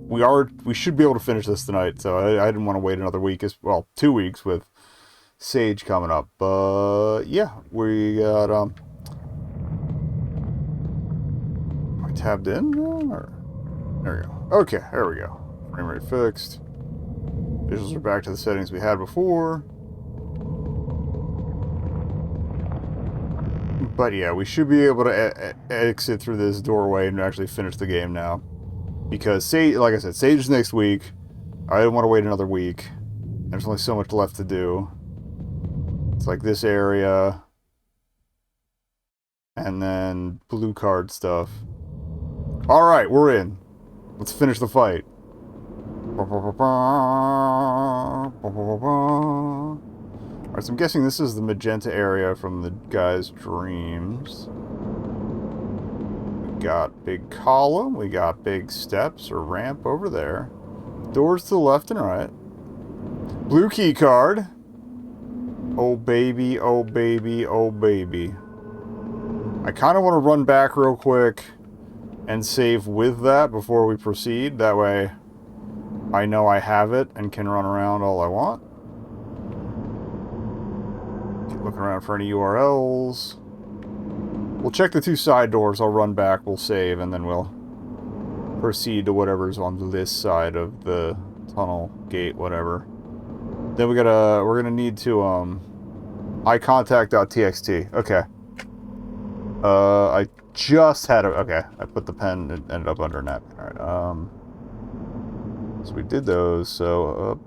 we should be able to finish this tonight, so I didn't want to wait another week, well, 2 weeks with Sage coming up. But yeah, we got we tabbed in, or there we go. Okay, there we go. Frame rate fixed. Visuals are back to the settings we had before. But yeah, we should be able to exit through this doorway and actually finish the game now. Because, Sage, like I said, Sage is next week. I didn't want to wait another week. There's only so much left to do. It's like this area. And then blue card stuff. Alright, we're in. Let's finish the fight. Alright, so I'm guessing this is the magenta area from the guy's dreams. We got big column, we got big steps or ramp over there. Doors to the left and right. Blue key card. Oh baby, oh baby, oh baby. I kind of want to run back real quick and save with that before we proceed. That way I know I have it and can run around all I want. Keep looking around for any URLs. We'll check the 2 side doors. I'll run back, we'll save, and then we'll proceed to whatever's on this side of the tunnel, gate, whatever. Then we're gonna need to iContact.txt. Okay. I just had a... Okay, I put the pen, it ended up under a napkin. Alright, so we did those, so...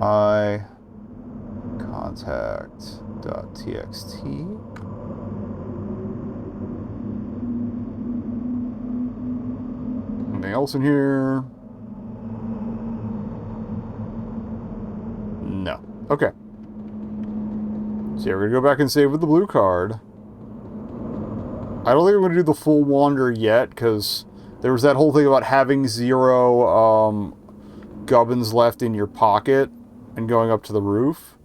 iContact.txt. Anything else in here? No. Okay. So yeah, we're gonna go back and save with the blue card. I don't think I'm gonna do the full wander yet, because there was that whole thing about having 0 gubbins left in your pocket and going up to the roof.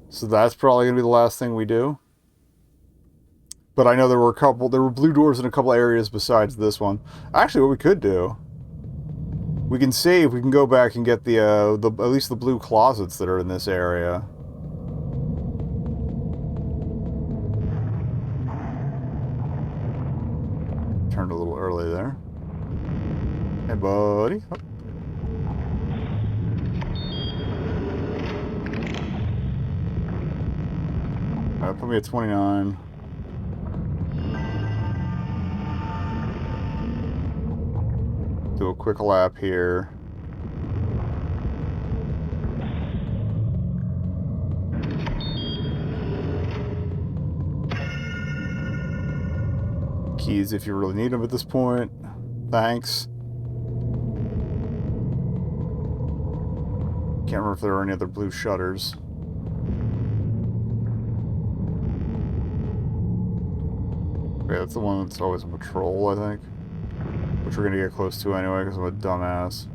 So that's probably gonna be the last thing we do. But I know there were blue doors in a couple areas besides this one. Actually, what we could do, we can save, we can go back and get the at least the blue closets that are in this area. Turned a little early there. Hey, buddy. Oh. Put me at 29. Do a quick lap here. Keys if you really need them at this point. Thanks. Can't remember if there are any other blue shutters. Okay, that's the one that's always on patrol, I think. Which we're gonna get close to anyway, because I'm a dumbass.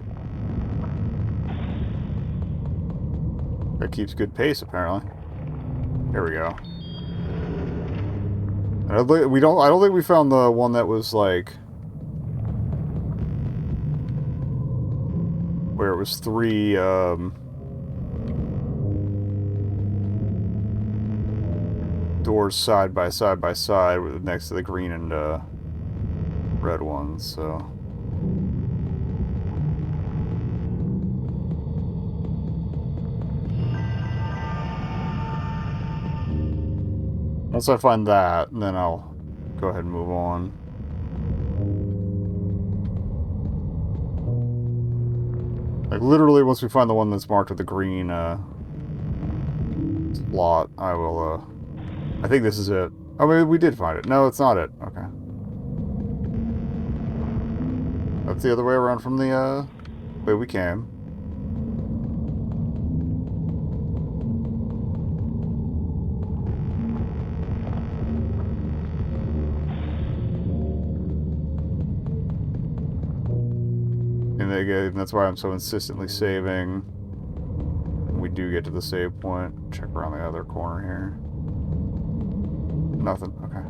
That keeps good pace, apparently. Here we go. I don't think we found the one that was like where it was 3 doors side by side next to the green and red ones, so once I find that, then I'll go ahead and move on. Like, literally, once we find the one that's marked with the green slot, I will, I think this is it. Oh, maybe we did find it. No, it's not it. Okay. That's the other way around from the, way we came. And that's why I'm so insistently saving. We do get to the save point. Check around the other corner here. Nothing. Okay.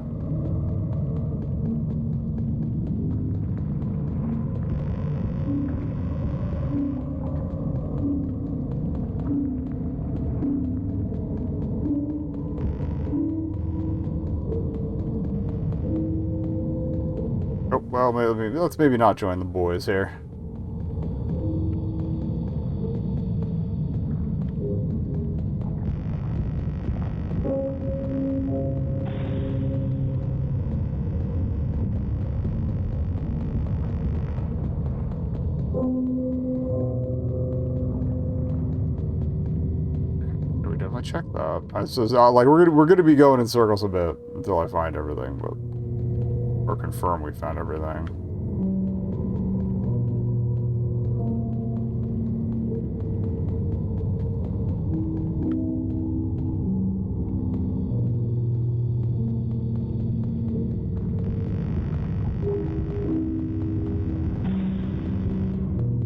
Oh, well, let's maybe not join the boys here. We definitely check that. Like we're gonna be going in circles a bit until I find everything, but or confirm we found everything.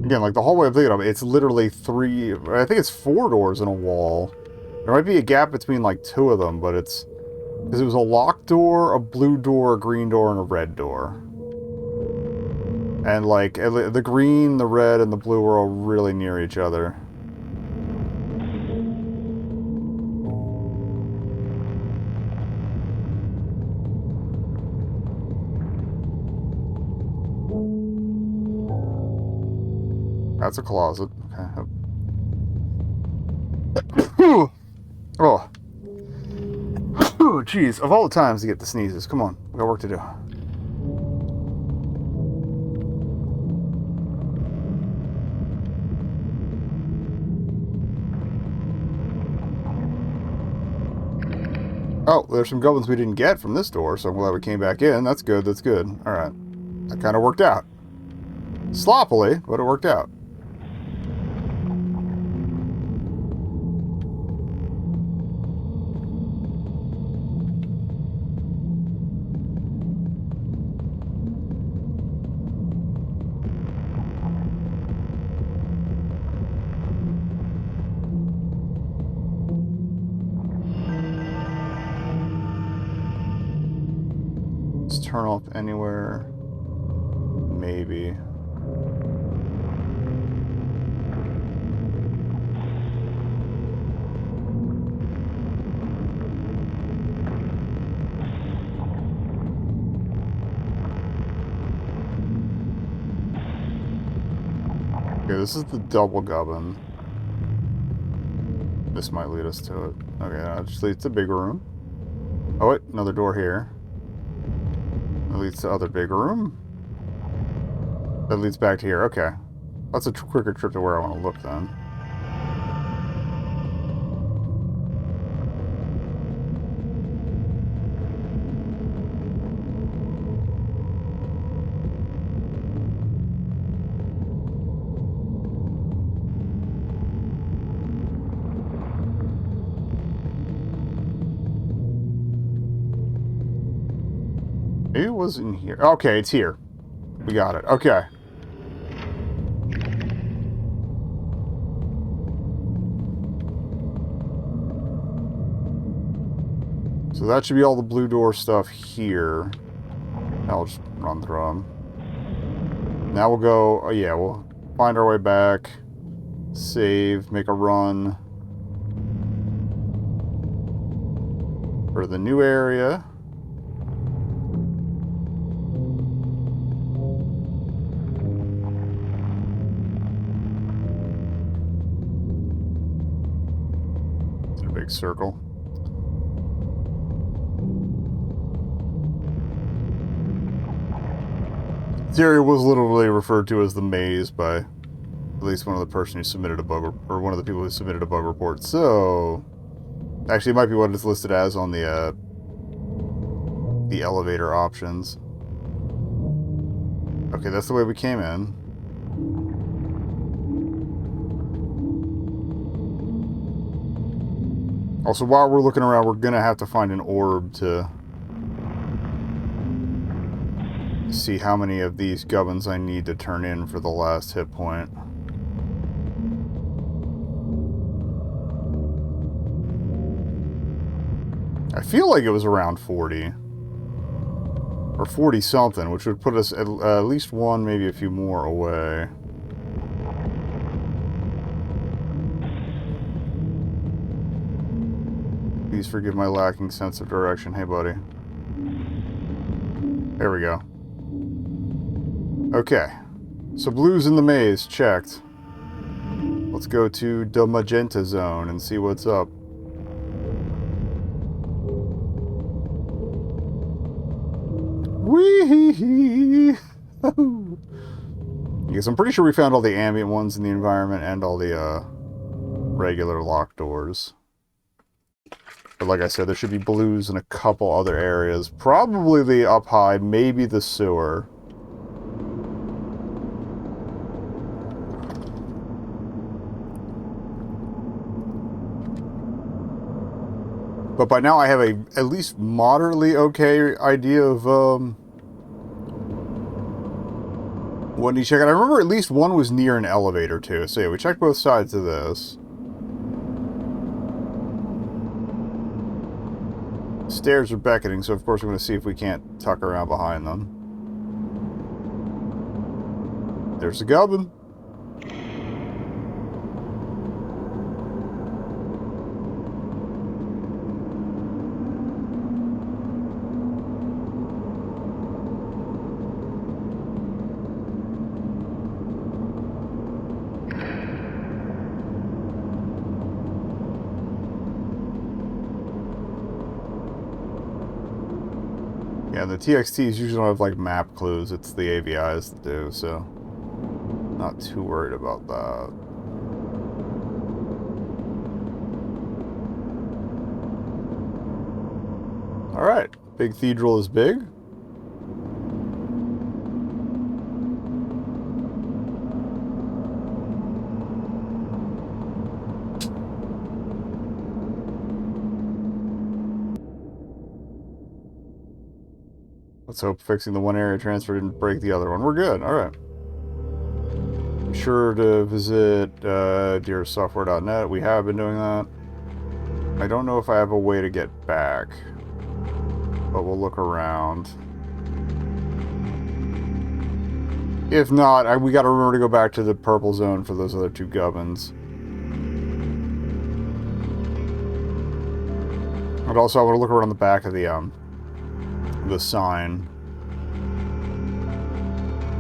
Again, like the hallway I'm thinking of, it's literally I think it's 4 doors in a wall. There might be a gap between like 2 of them, but it's because it was a locked door, a blue door, a green door, and a red door. And like the green, the red, and the blue were all really near each other. That's a closet. Okay. Oh. Oh, jeez. Of all the times to get the sneezes. Come on. We got work to do. Oh, there's some gubbins we didn't get from this door, so I'm glad we came back in. That's good, that's good. Alright. That kind of worked out. Sloppily, but it worked out. Turn off anywhere. Maybe. Okay, this is the double gubbin. This might lead us to it. Okay, that just leads to a big room. Oh wait, another door here. That leads to other big room. That leads back to here. Okay. That's a quicker trip to where I want to look then. Maybe it was in here. Okay, it's here. We got it. Okay. So that should be all the blue door stuff here. I'll just run through them. Now we'll go... Oh yeah, we'll find our way back. Save. Make a run. For the new area. Circle. This area was literally referred to as the maze by at least one of the person who submitted a bug, or one of the people who submitted a bug report. So, actually, it might be what it's listed as on the elevator options. Okay, that's the way we came in. Also, while we're looking around, we're going to have to find an orb to see how many of these gubbins I need to turn in for the last hit point. I feel like it was around 40. Or 40 something, which would put us at least one, maybe a few more away. Please forgive my lacking sense of direction. Hey, buddy. There we go. Okay. So blues in the maze, checked. Let's go to the magenta zone and see what's up. Wee! Because I'm pretty sure we found all the ambient ones in the environment and all the regular locked doors. But like I said, there should be blues in a couple other areas. Probably the up high, maybe the sewer. But by now I have a at least moderately okay idea of what you check out. I remember at least one was near an elevator too. So yeah, we checked both sides of this. Stairs are beckoning, so of course we're going to see if we can't tuck around behind them. There's a gubbin. Yeah, the TXTs usually don't have like map clues. It's the AVIs that do, so not too worried about that. Alright, big cathedral is big. Let's hope fixing the one area transfer didn't break the other one. We're good. Alright. Be sure to visit dearsoftware.net. We have been doing that. I don't know if I have a way to get back, but we'll look around. If not, we gotta remember to go back to the purple zone for those other two gubbins. And also I want to look around the back of the sign.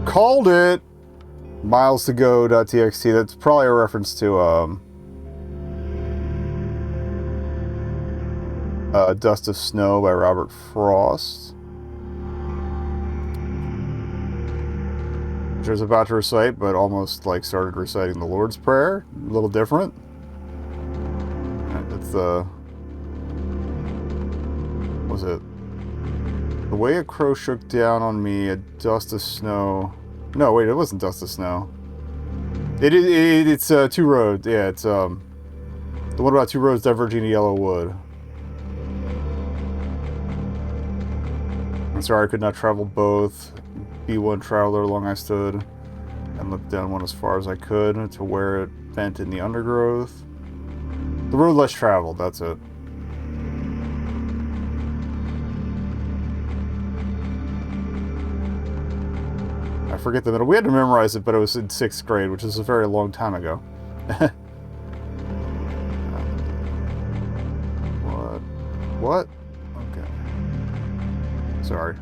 Called it! Miles to go.txt. That's probably a reference to Dust of Snow by Robert Frost, which I was about to recite, but almost like started reciting the Lord's Prayer. A little different. It's the... what was it? The way a crow shook down on me, a dust of snow... No, wait, it wasn't Dust of Snow. It's two roads. Yeah, it's the one about two roads diverging to yellow wood. I'm sorry I could not travel both. B1 traveler long I stood and looked down one as far as I could to where it bent in the undergrowth. The road less traveled, that's it. I forget the middle. We had to memorize it, but it was in 6th grade, which is a very long time ago. What? Okay. Sorry.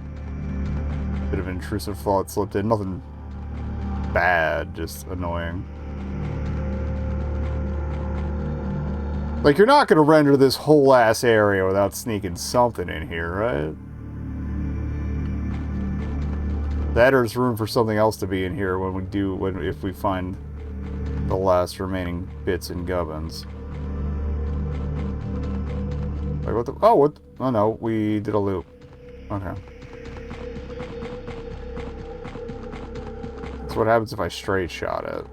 Bit of intrusive thought slipped in. Nothing bad, just annoying. Like, you're not going to render this whole ass area without sneaking something in here, right? That or there's room for something else to be in here if we find the last remaining bits and gubbins. Like what the... oh, what? Oh no, we did a loop. Okay. So what happens if I straight shot it?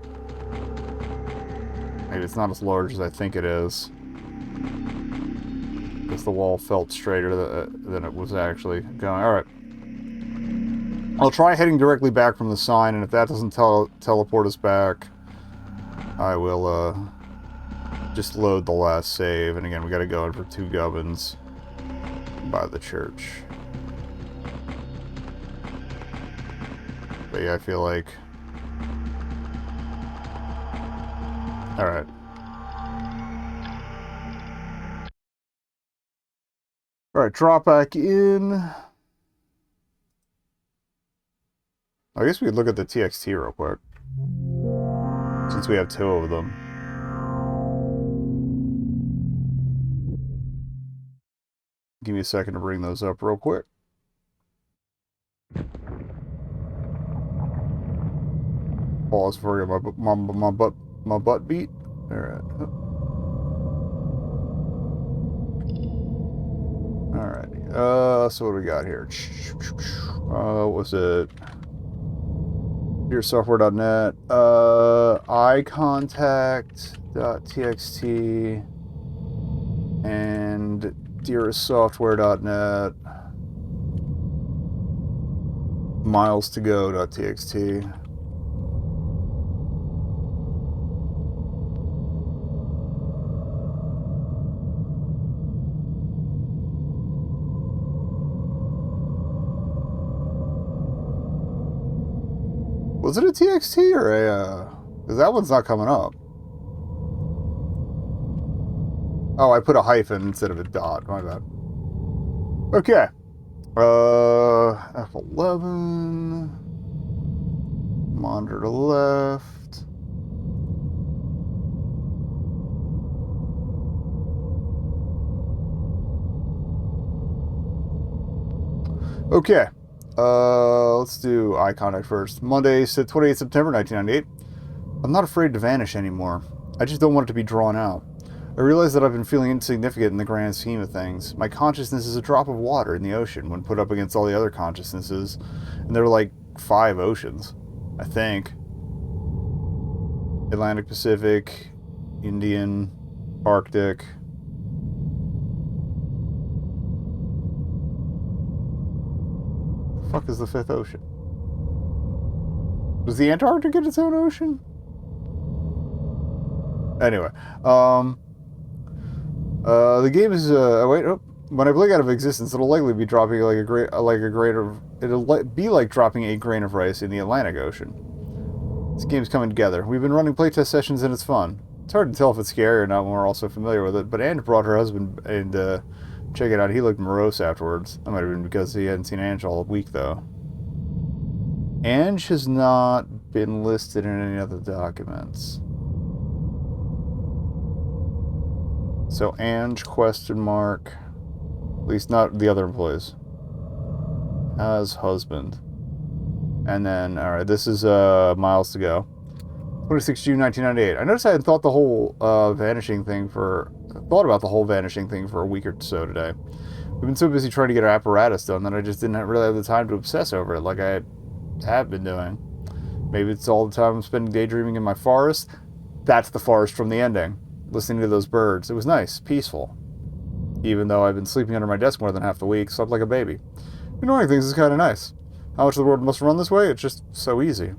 Maybe it's not as large as I think it is. Because the wall felt straighter than it was actually going. Alright. I'll try heading directly back from the sign, and if that doesn't teleport us back, I will just load the last save. And again, we gotta go in for 2 gubbins by the church. But yeah, I feel like... alright. Alright, drop back in. I guess we could look at the TXT real quick. Since we have two of them. Give me a second to bring those up real quick. Pause for my butt beat. Alright. Alrighty. So what do we got here? What was it? Dearsoftware.net. iContact.txt and dearsoftware.net. milestogo.txt. Was it a TXT or a, because that one's not coming up. Oh, I put a hyphen instead of a dot. My bad. Okay. F11. Monitor to left. Okay. Let's do eye contact first. Monday, 28th September, 1998. I'm not afraid to vanish anymore. I just don't want it to be drawn out. I realize that I've been feeling insignificant in the grand scheme of things. My consciousness is a drop of water in the ocean when put up against all the other consciousnesses. And there are like 5 oceans, I think. Atlantic, Pacific, Indian, Arctic. The fuck is the 5th ocean? Does the Antarctic get its own ocean? Anyway, the game is when I blink out of existence, it'll likely be dropping like a grain of. It'll be like dropping a grain of rice in the Atlantic Ocean. This game's coming together. We've been running playtest sessions and it's fun. It's hard to tell if it's scary or not when we're all so familiar with it. But Ange brought her husband and check it out. He looked morose afterwards. That might have been because he hadn't seen Ange all week though. Ange has not been listed in any other documents. So Ange question mark, at least not the other employees, as husband. And then, alright, this is miles to go. 26 June 1998. I noticed I had thought about the whole vanishing thing for a week or so today. We've been so busy trying to get our apparatus done that I just didn't really have the time to obsess over it like I have been doing. Maybe it's all the time I'm spending daydreaming in my forest. That's the forest from the ending. Listening to those birds. It was nice, peaceful. Even though I've been sleeping under my desk more than half the week, slept like a baby. Ignoring things is kind of nice. How much of the world must run this way? It's just so easy.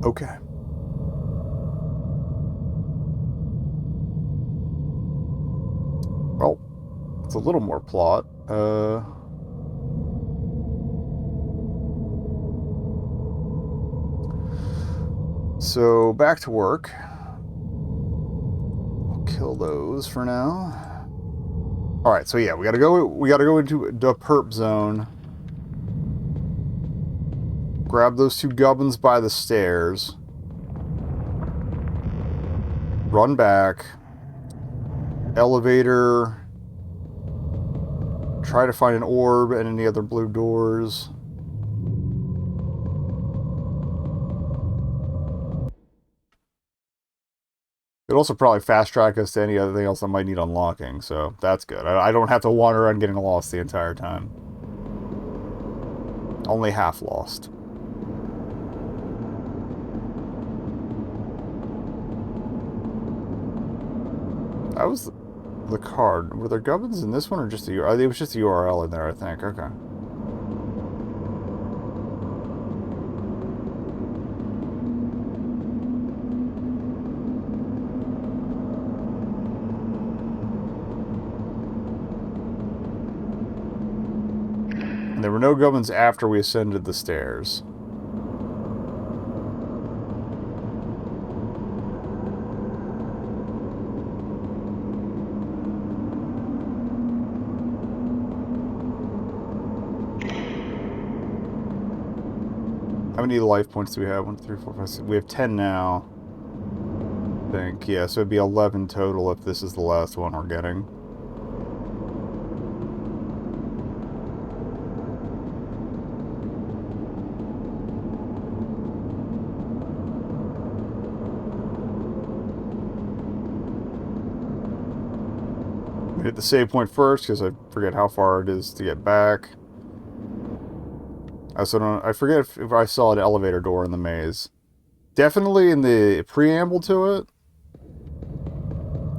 Okay. Well, it's a little more plot. So back to work. We'll kill those for now. All right. So yeah, we gotta go into the perp zone. Grab those 2 gubbins by the stairs. Run back. Elevator. Try to find an orb and any other blue doors. It'd also probably fast track us to any other thing else I might need unlocking, so that's good. I don't have to wander around getting lost the entire time. Only half lost. That was the card. Were there gubbins in this one or just a URL? It was just a URL in there, I think. Okay. And there were no gubbins after we ascended the stairs. How many life points do we have? 1, 2, 3, 4, 5, 6. We have 10 now. I think. Yeah, so it'd be 11 total if this is the last one we're getting. Hit the save point first because I forget how far it is to get back. I forget if I saw an elevator door in the maze. Definitely in the preamble to it.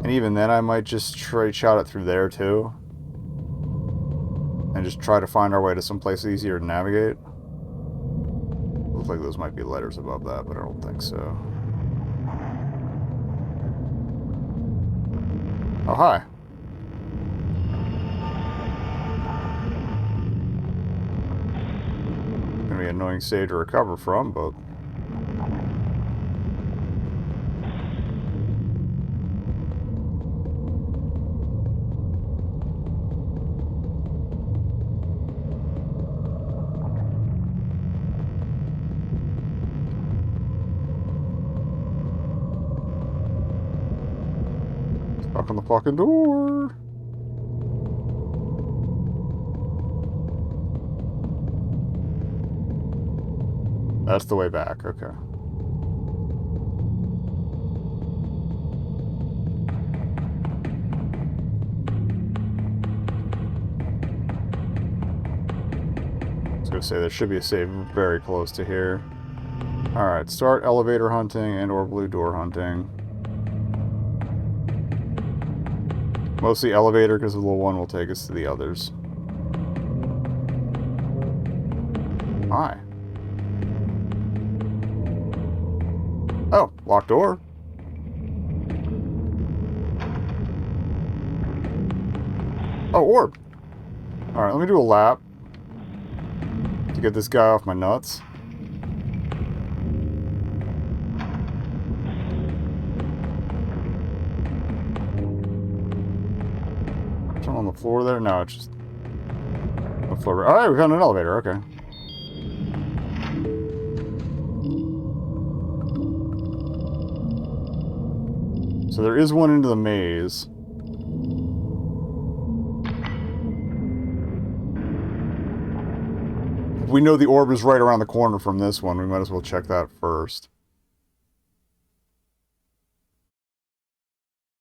And even then I might just try shot it through there too. And just try to find our way to someplace easier to navigate. Looks like those might be letters above that, but I don't think so. Oh, hi. Gonna be an annoying stage to recover from, but... Knock on the fucking door. That's the way back, okay. I was gonna say there should be a save very close to here. Alright, start elevator hunting and or blue door hunting. Mostly elevator because the little one will take us to the others. Hi. Oh, locked door. Oh, orb. Alright, let me do a lap to get this guy off my nuts. Something on the floor there? No, it's just the floor. Alright, we found an elevator, okay. So there is one into the maze. We know the orb is right around the corner from this one. We might as well check that first.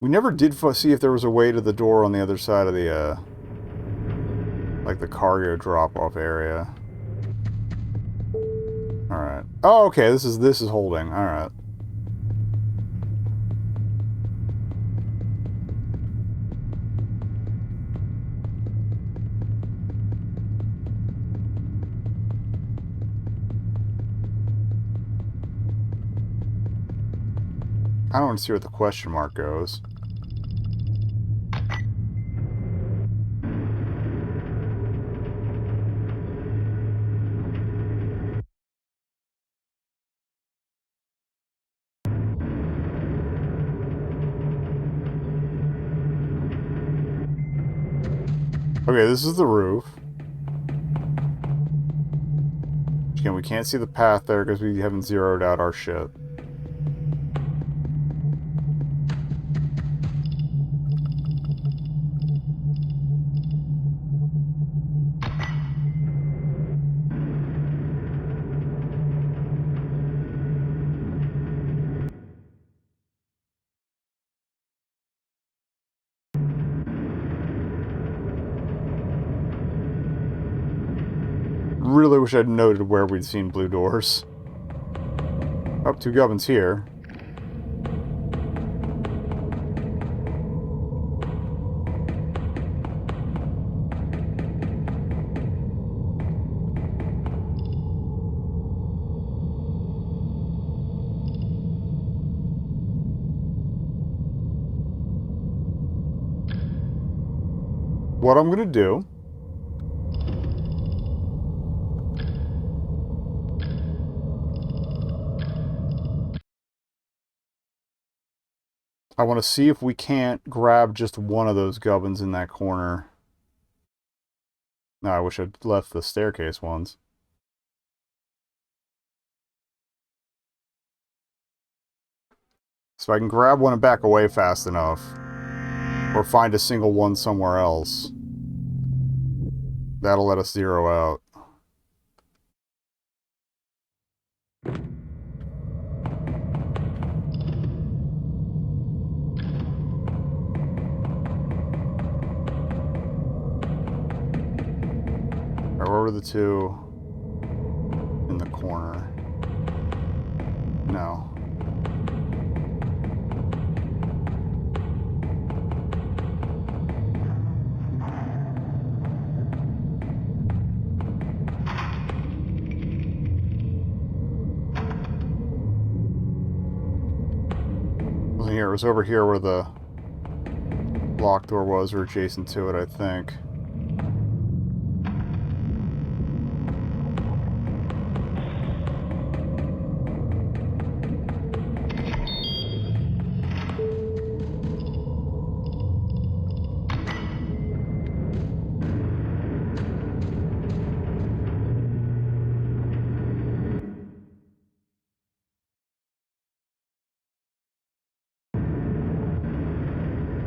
We never did see if there was a way to the door on the other side of the, like the cargo drop-off area. Alright. Oh, okay, this is holding. Alright. I don't want to see where the question mark goes. Okay, this is the roof. Again, we can't see the path there because we haven't zeroed out our shit. Really wish I'd noted where we'd seen blue doors. Oh, 2 gubbins here. What I'm gonna do... I want to see if we can't grab just one of those gubbins in that corner. No, I wish I'd left the staircase ones. So I can grab one and back away fast enough. Or find a single one somewhere else. That'll let us zero out. Alright, where were the two in the corner? No. It wasn't here. It was over here where the lock door was, or adjacent to it, I think.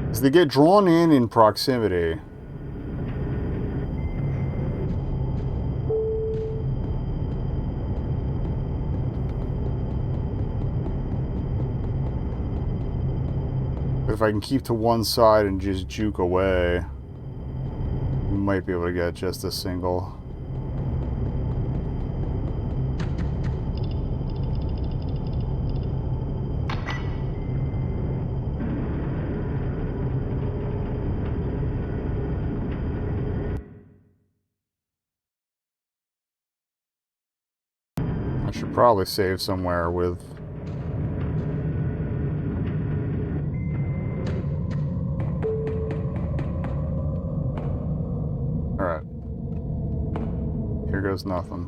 As they get drawn in proximity. But if I can keep to one side and just juke away, we might be able to get just a single. I should probably save somewhere with... Alright. Here goes nothing.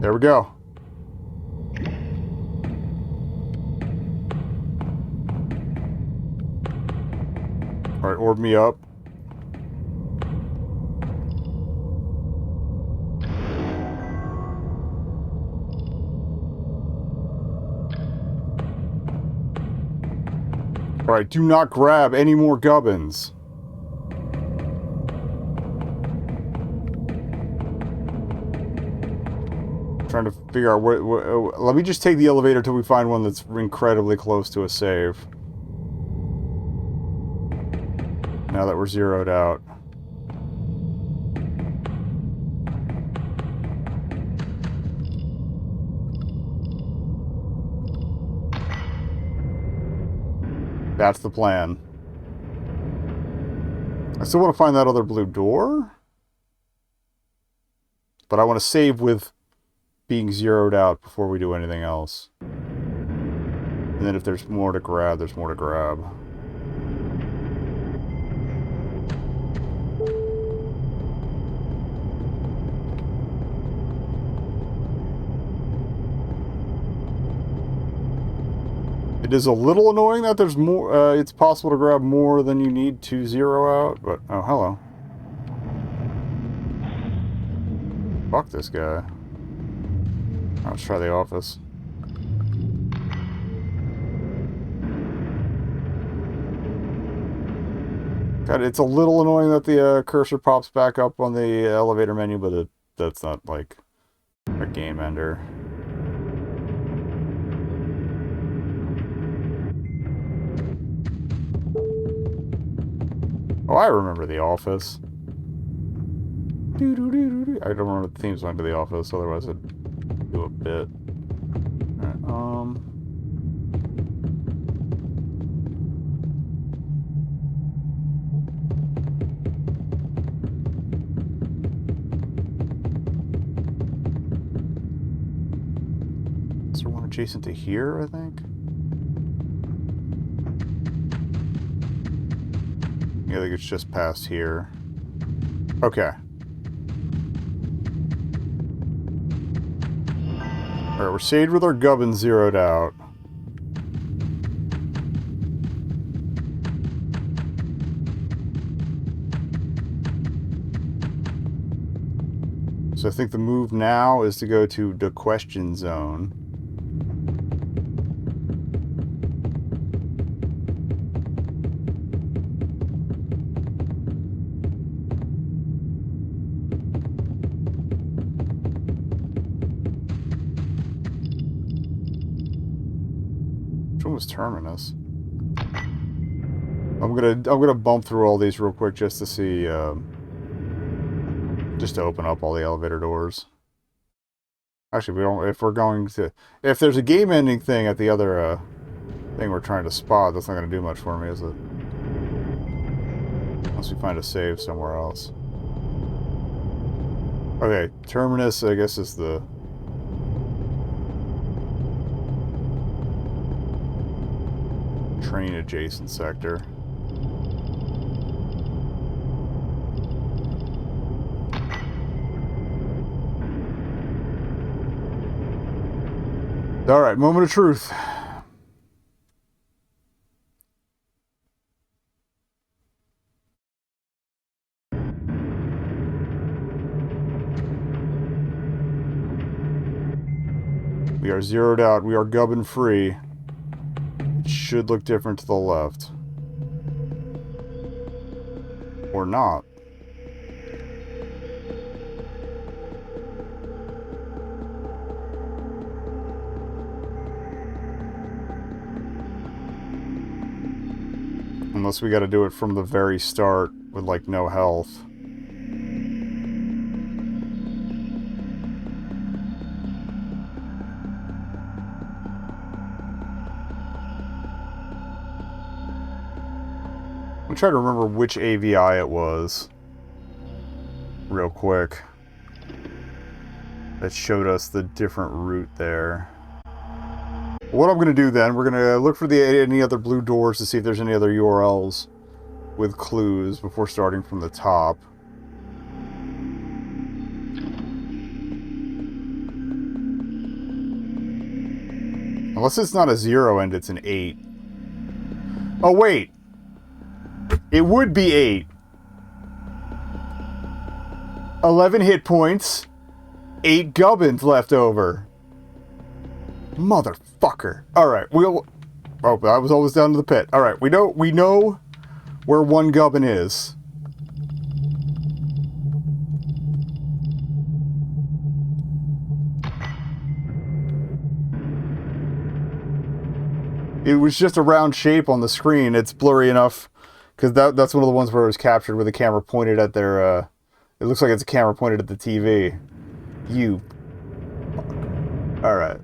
There we go. Alright, orb me up. Alright, do not grab any more gubbins. Trying to figure out where, let me just take the elevator till we find one that's incredibly close to a save. Now that we're zeroed out. That's the plan. I still want to find that other blue door. But I want to save with being zeroed out before we do anything else. And then if there's more to grab, there's more to grab. It is a little annoying that there's more, it's possible to grab more than you need to zero out, but, oh, hello. Fuck this guy. Let's try the office. God, it's a little annoying that the cursor pops back up on the elevator menu, but that's not, like, a game ender. Oh, I remember The Office. I don't remember the theme song to The Office, otherwise I'd do a bit. Alright, is there one adjacent to here, I think? Yeah, I think it's just past here. Okay. Alright, we're saved with our gubbins zeroed out. So I think the move now is to go to the question zone. Which one was Terminus? I'm gonna bump through all these real quick just to see, just to open up all the elevator doors. Actually, we don't. If we're going to, if there's a game-ending thing at the other thing we're trying to spot, that's not gonna do much for me, is it? Unless we find a save somewhere else. Okay, Terminus, I guess, is the train adjacent sector. Alright, moment of truth. We are zeroed out. We are gubbin free. It should look different to the left. Or not. Unless we gotta do it from the very start with, like, no health. I'm trying to remember which AVI it was. Real quick. That showed us the different route there. What I'm going to do then, we're going to look for any other blue doors to see if there's any other URLs with clues before starting from the top. Unless it's not a 0 and it's an 8. Oh, wait! It would be 8. 11 hit points. 8 gubbins left over. Motherfucker. Alright, we'll... Oh, I was always down to the pit. Alright, we know where one gubbin is. It was just a round shape on the screen. It's blurry enough, because that's one of the ones where it was captured with the camera pointed at their, it looks like it's a camera pointed at the TV. You... Alright.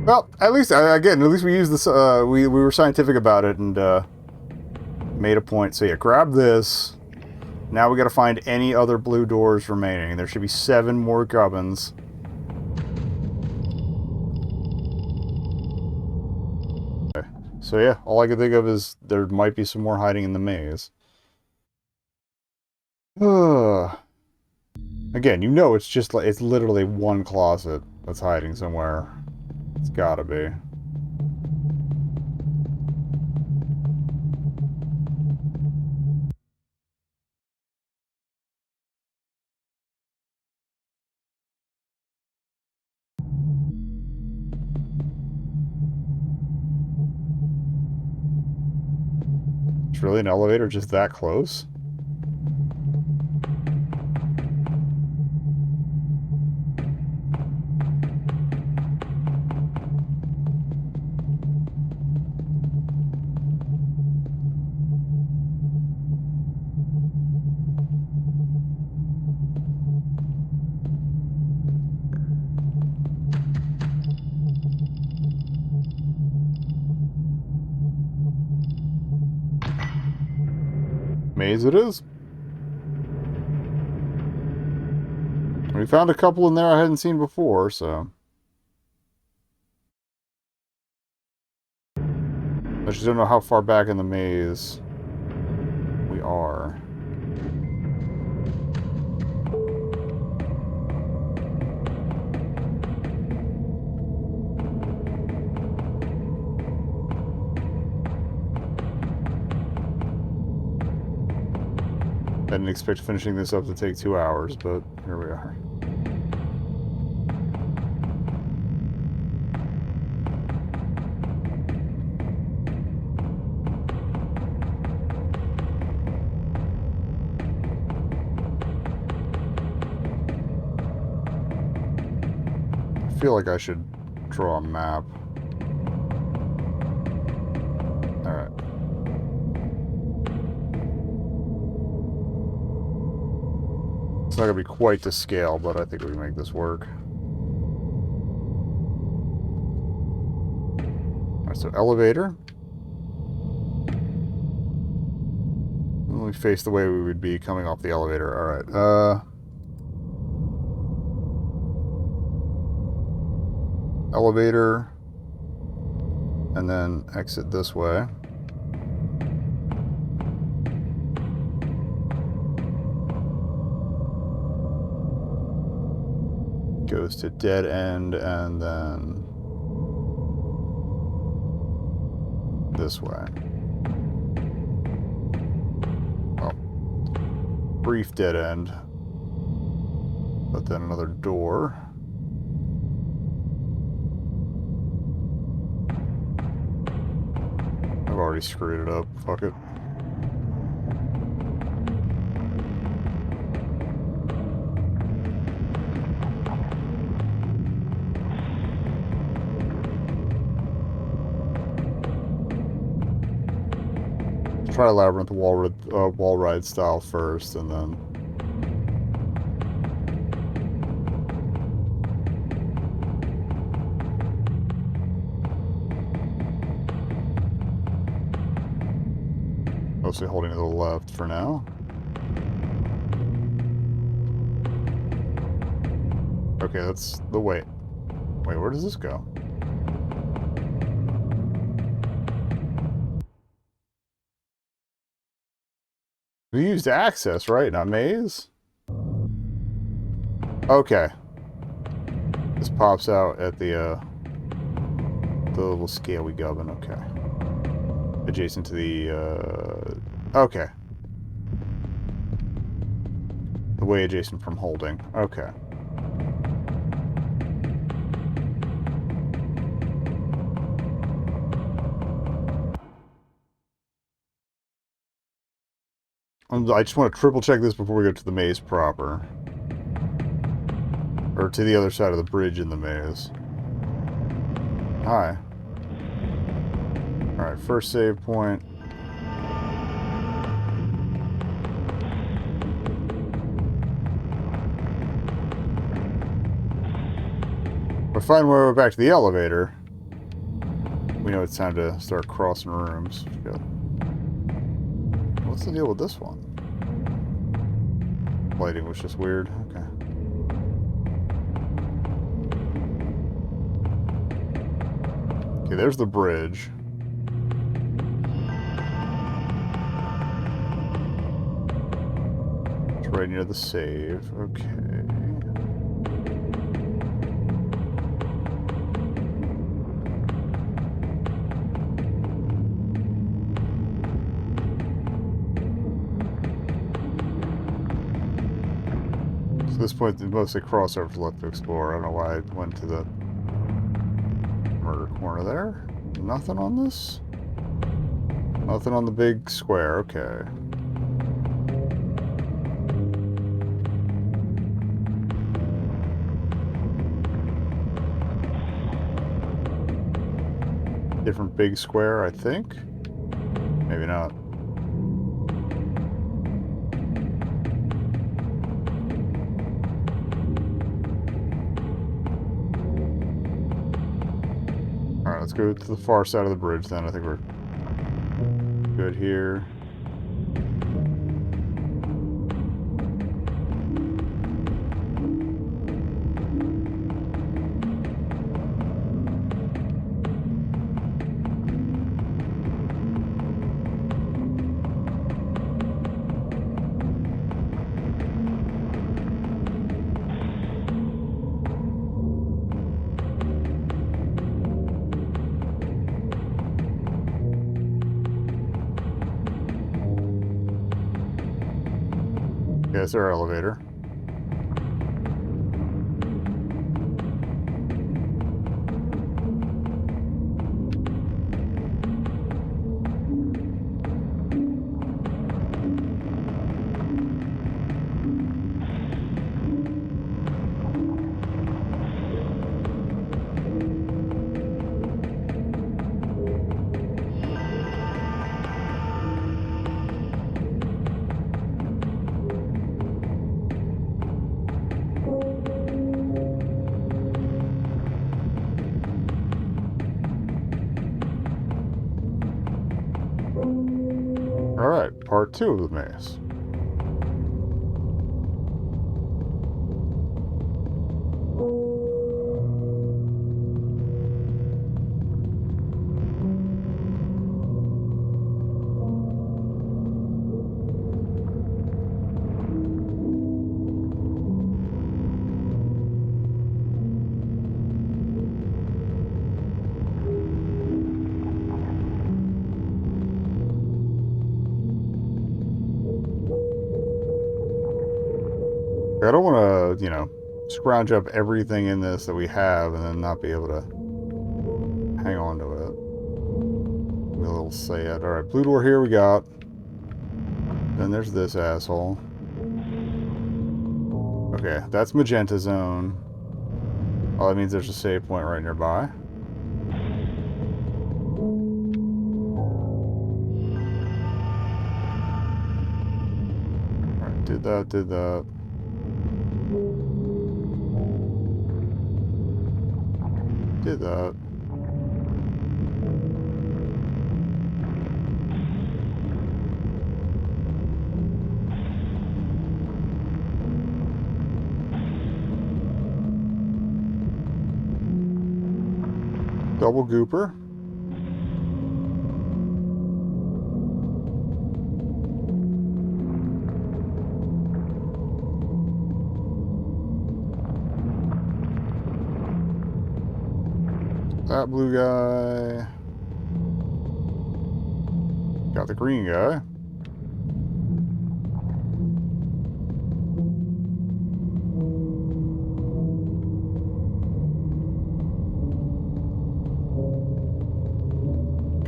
Well, at least, again, at least we used this, we were scientific about it and, made a point. So yeah, grab this. Now we gotta find any other blue doors remaining. There should be 7 more gubbins. Okay. So yeah, all I can think of is there might be some more hiding in the maze. Again, you know it's just like, it's literally one closet that's hiding somewhere. It's gotta be. It's really an elevator just that close? Maze it is. We found a couple in there I hadn't seen before, so... I just don't know how far back in the maze we are. I didn't expect finishing this up to take 2 hours, but here we are. I feel like I should draw a map. Alright. It's not going to be quite to scale, but I think we can make this work. Alright, so elevator. Let me face the way we would be coming off the elevator. Alright, elevator. And then exit this way. Goes to dead end, and then this way. Oh. Brief dead end. But then another door. I've already screwed it up. Fuck it. Try Labyrinth wall ride style first, and then mostly holding to the left for now. Okay, that's the way. Wait, where does this go? We used access, right? Not maze? Okay. This pops out at the little scaly gubbin, okay. Adjacent to the, okay. The way adjacent from holding, okay. I just want to triple check this before we go to the maze proper. Or to the other side of the bridge in the maze. Hi. Alright, first save point. If I find my way back to the elevator, we know it's time to start crossing rooms. What's the deal with this one? Lighting was just weird. Okay. Okay, there's the bridge. It's right near the save. Okay. At this point, it's mostly crossovers left to explore. I don't know why I went to the murder corner there. Nothing on this? Nothing on the big square. Okay. Different big square, I think. Maybe not. Alright, let's go to the far side of the bridge then. I think we're good here. Okay, it's our elevator. Alright, part 2 of the maze. I don't want to, you know, scrounge up everything in this that we have and then not be able to hang on to it. Give me a little say it. Alright, blue door here we got. Then there's this asshole. Okay, that's magenta zone. Oh, that means there's a save point right nearby. Alright, did that, did that. Did that. Double gooper. That blue guy. Got the green guy.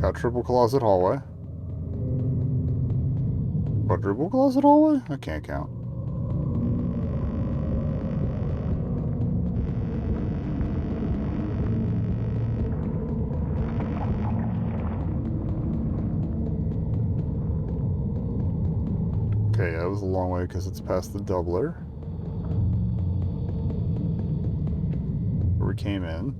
Got triple closet hallway. Quadruple closet hallway? I can't count. Okay, that was a long way because it's past the doubler. Where we came in.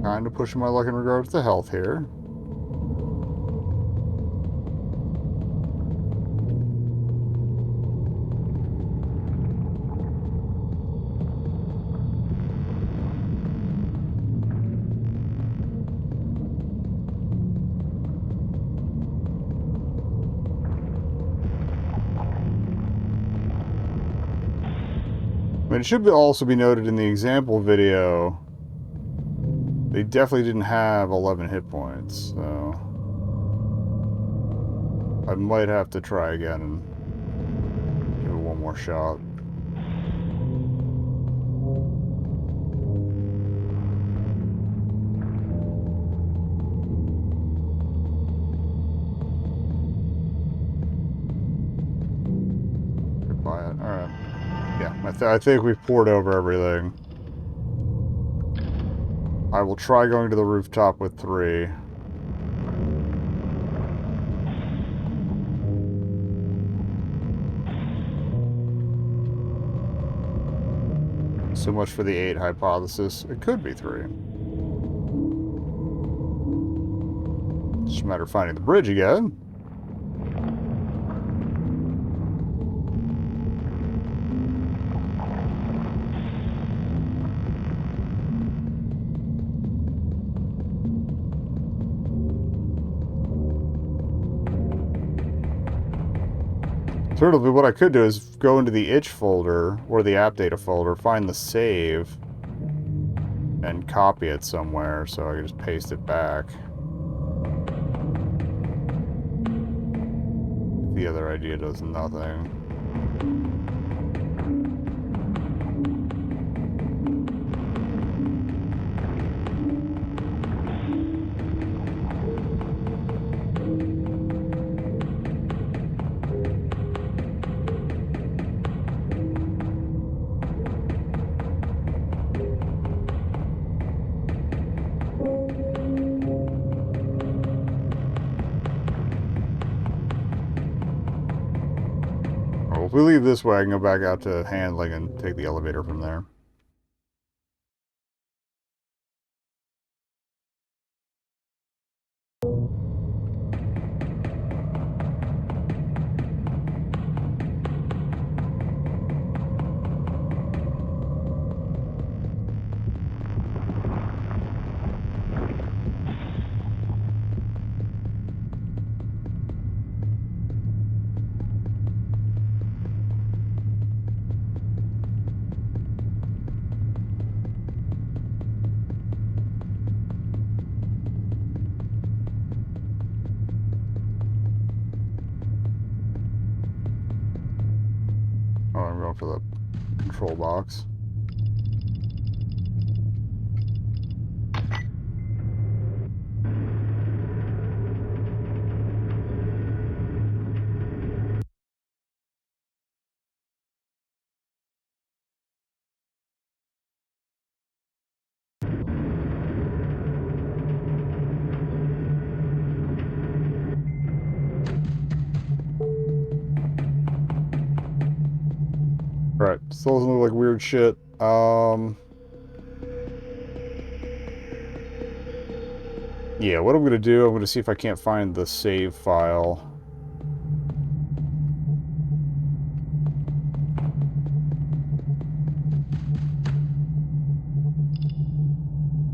Kind of pushing my luck in regards to health here. I mean, it should also be noted in the example video, they definitely didn't have 11 hit points, so I might have to try again and give it one more shot. Goodbye. Alright. Yeah, I think we've poured over everything. I will try going to the rooftop with 3. So much for the 8 hypothesis. It could be 3. Just a matter of finding the bridge again. Certainly, what I could do is go into the itch folder, or the app data folder, find the save, and copy it somewhere, so I can just paste it back. The other idea does nothing. Well, if we leave this way, I can go back out to handling and take the elevator from there. Oh, I'm going for the control box. Right, still doesn't look like weird shit. Yeah, what I'm gonna do, I'm gonna see if I can't find the save file.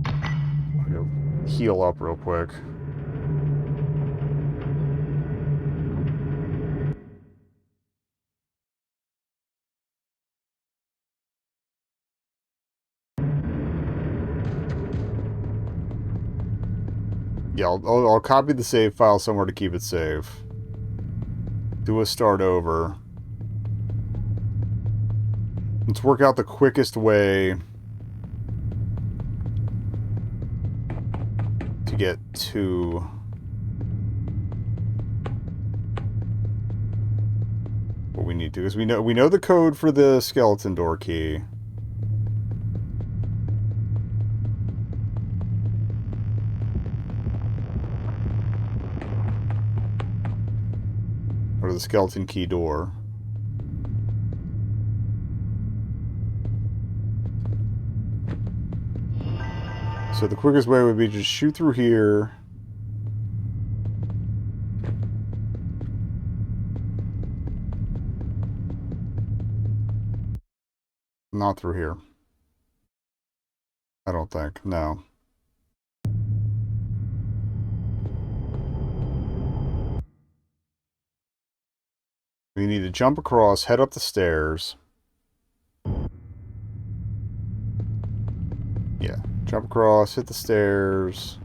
I'm gonna heal up real quick. Yeah, I'll copy the save file somewhere to keep it safe. Do a start over. Let's work out the quickest way to get to what we need to, because we know the code for the skeleton door key. Or the skeleton key door. So the quickest way would be just shoot through here. Not through here. I don't think. No. We need to jump across, head up the stairs. Yeah. Jump across, hit the stairs.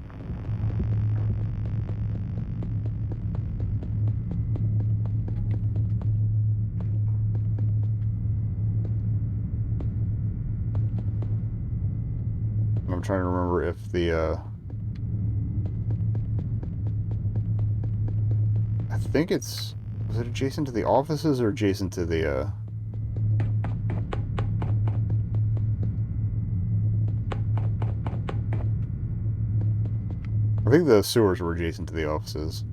I'm trying to remember if the, I think it's... Was it adjacent to the offices or adjacent to the, I think the sewers were adjacent to the offices.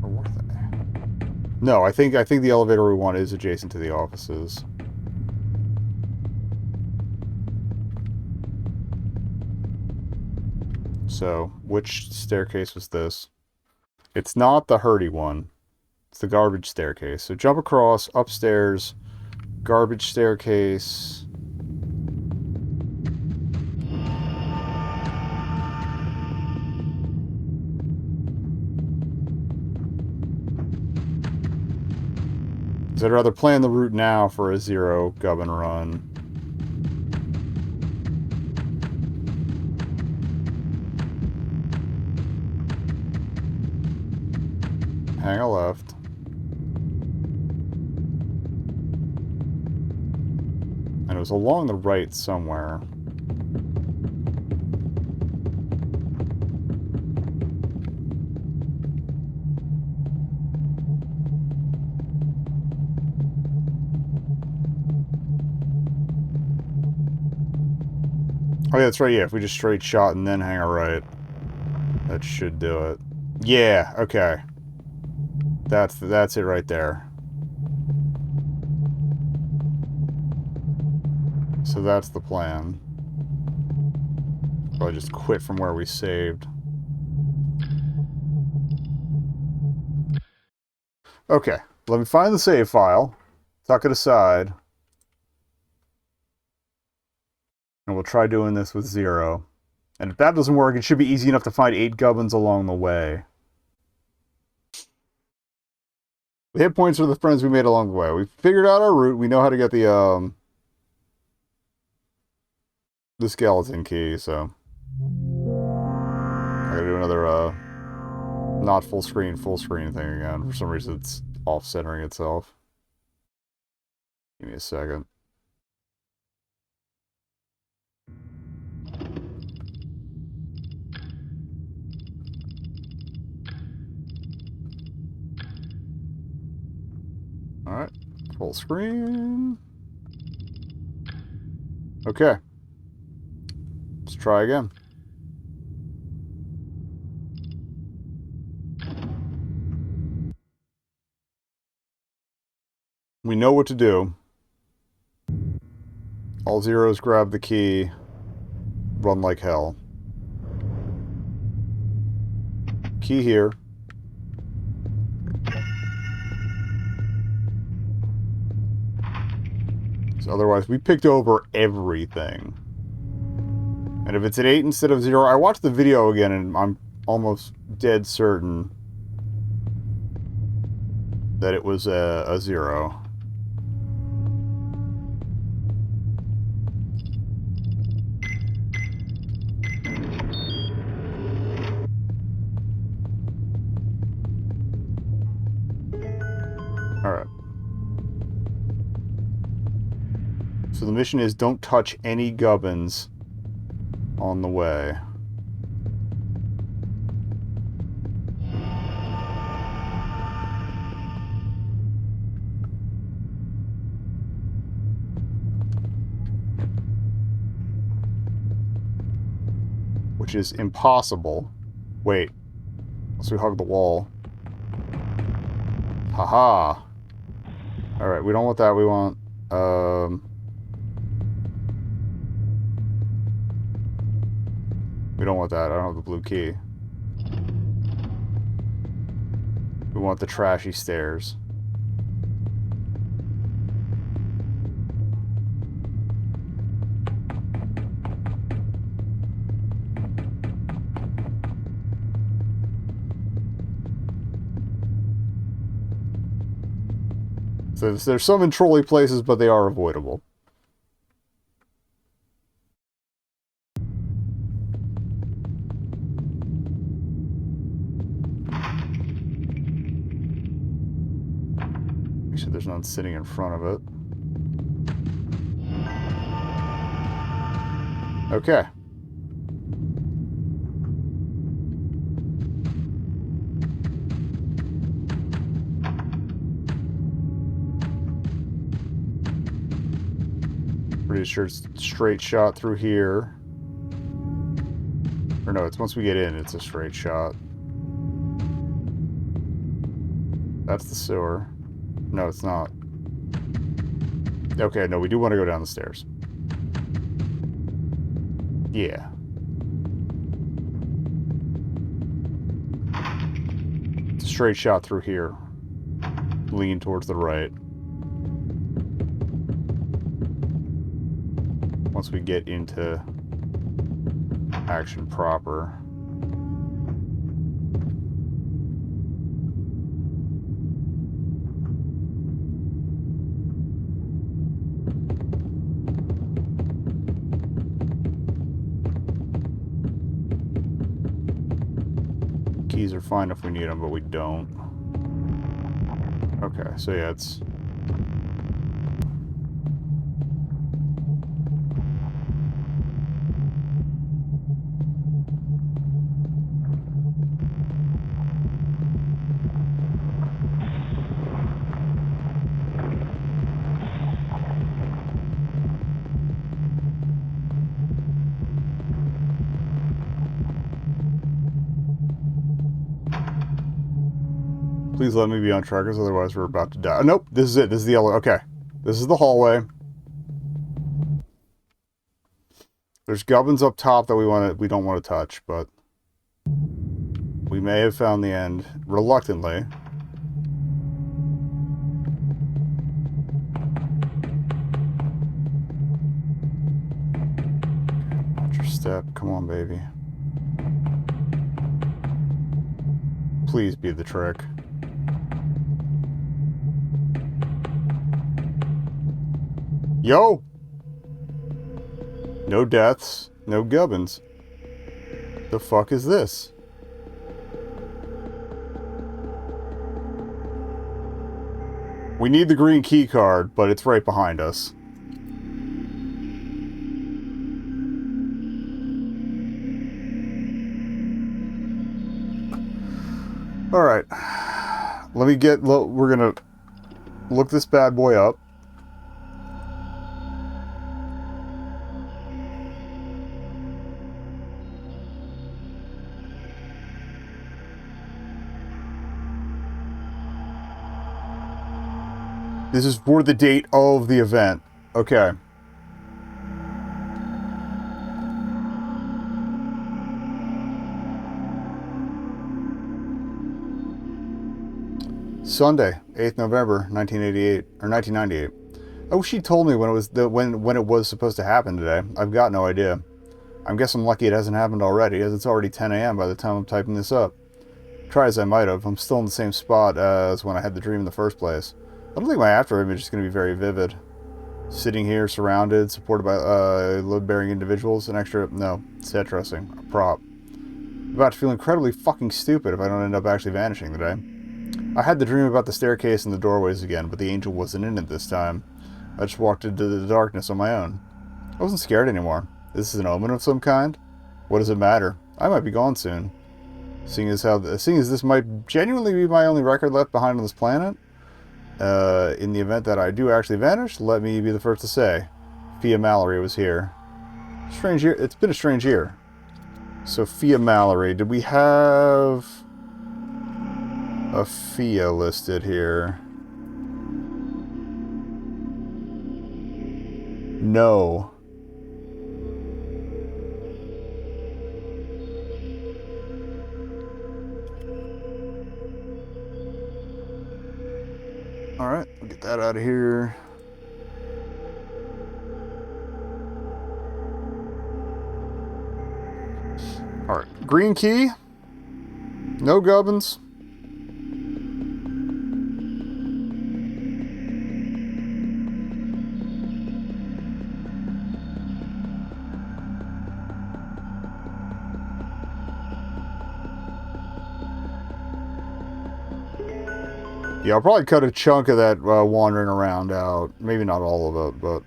Or were they? No, I think the elevator we want is adjacent to the offices. So, which staircase was this? It's not the hurdy one. It's the garbage staircase. So jump across, upstairs, garbage staircase. So I'd rather plan the route now for a 0 gubbin run. Hang a left. And it was along the right somewhere. Oh yeah, that's right, yeah, if we just straight shot and then hang a right, that should do it. Yeah, okay. That's it right there. So that's the plan. Probably just quit from where we saved. Okay, let me find the save file, tuck it aside, and we'll try doing this with 0. And if that doesn't work, it should be easy enough to find 8 gubbins along the way. The hit points are the friends we made along the way. We figured out our route. We know how to get the skeleton key, so I gotta do another not full screen thing again. For some reason it's off-centering itself. Give me a second. Alright, full screen. Okay. Let's try again. We know what to do. All 0s grab the key. Run like hell. Key here. So otherwise, we picked over everything. And if it's an 8 instead of 0, I watched the video again and I'm almost dead certain that it was a 0. Alright. So the mission is don't touch any gubbins on the way. Which is impossible. Wait. Unless we hug the wall. Haha. Alright, we don't want that. We want, we don't want that. I don't have the blue key. We want the trashy stairs. So there's some in trolley places, but they are avoidable. Make sure there's none sitting in front of it. Okay. Pretty sure it's straight shot through here. Or no, it's once we get in, it's a straight shot. That's the sewer. No, it's not. Okay, no, we do want to go down the stairs. Yeah. It's a straight shot through here. Lean towards the right. Once we get into action proper. keys are fine if we need them, but we don't. Okay, so yeah, it's... Please let me be on trackers, otherwise we're about to die. Nope, this is it. This is the yellow. Okay. This is the hallway. There's gubbins up top that we don't want to touch, but we may have found the end reluctantly. Watch your step. Come on, baby. Please be the trick. Yo! No deaths, no gubbins. The fuck is this? We need the green key card, but it's right behind us. Alright. We're gonna look this bad boy up. This is for the date of the event. Okay. Sunday, 8th November, 1988 or 1998. I wish she told me when it was when it was supposed to happen today. I've got no idea. I guess I'm lucky it hasn't happened already, as it's already 10 a.m. by the time I'm typing this up. Try as I might have, I'm still in the same spot as when I had the dream in the first place. I don't think my after image is going to be very vivid. Sitting here, surrounded, supported by load-bearing individuals, an extra, no, set dressing, a prop. I'm about to feel incredibly fucking stupid if I don't end up actually vanishing today. I had the dream about the staircase and the doorways again, but the angel wasn't in it this time. I just walked into the darkness on my own. I wasn't scared anymore. This is an omen of some kind? What does it matter? I might be gone soon. Seeing as this might genuinely be my only record left behind on this planet, in the event that I do actually vanish, let me be the first to say, Sophia Mallory was here. Strange year. It's been a strange year. Sophia Mallory. Did we have a Fia listed here? No. Alright, we'll get that out of here. Alright, green key. No gubbins. Yeah, I'll probably cut a chunk of that wandering around out. Maybe not all of it, but...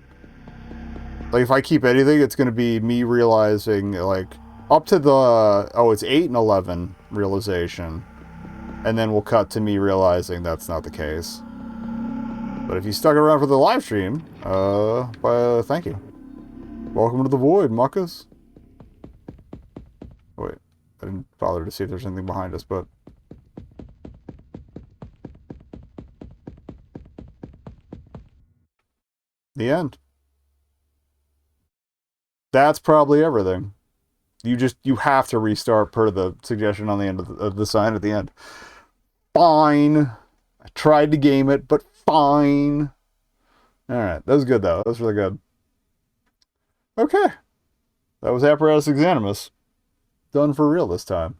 like, if I keep anything, it's going to be me realizing, like, up to the... oh, it's 8 and 11 realization. And then we'll cut to me realizing that's not the case. But if you stuck around for the live stream, thank you. Welcome to the void, muckas. Wait, I didn't bother to see if there's anything behind us, but... the end. That's probably everything. You have to restart per the suggestion on the end of the sign at the end. Fine. I tried to game it, but fine. Alright, that was good though. That was really good. Okay. That was Apparatus Exanimus. Done for real this time.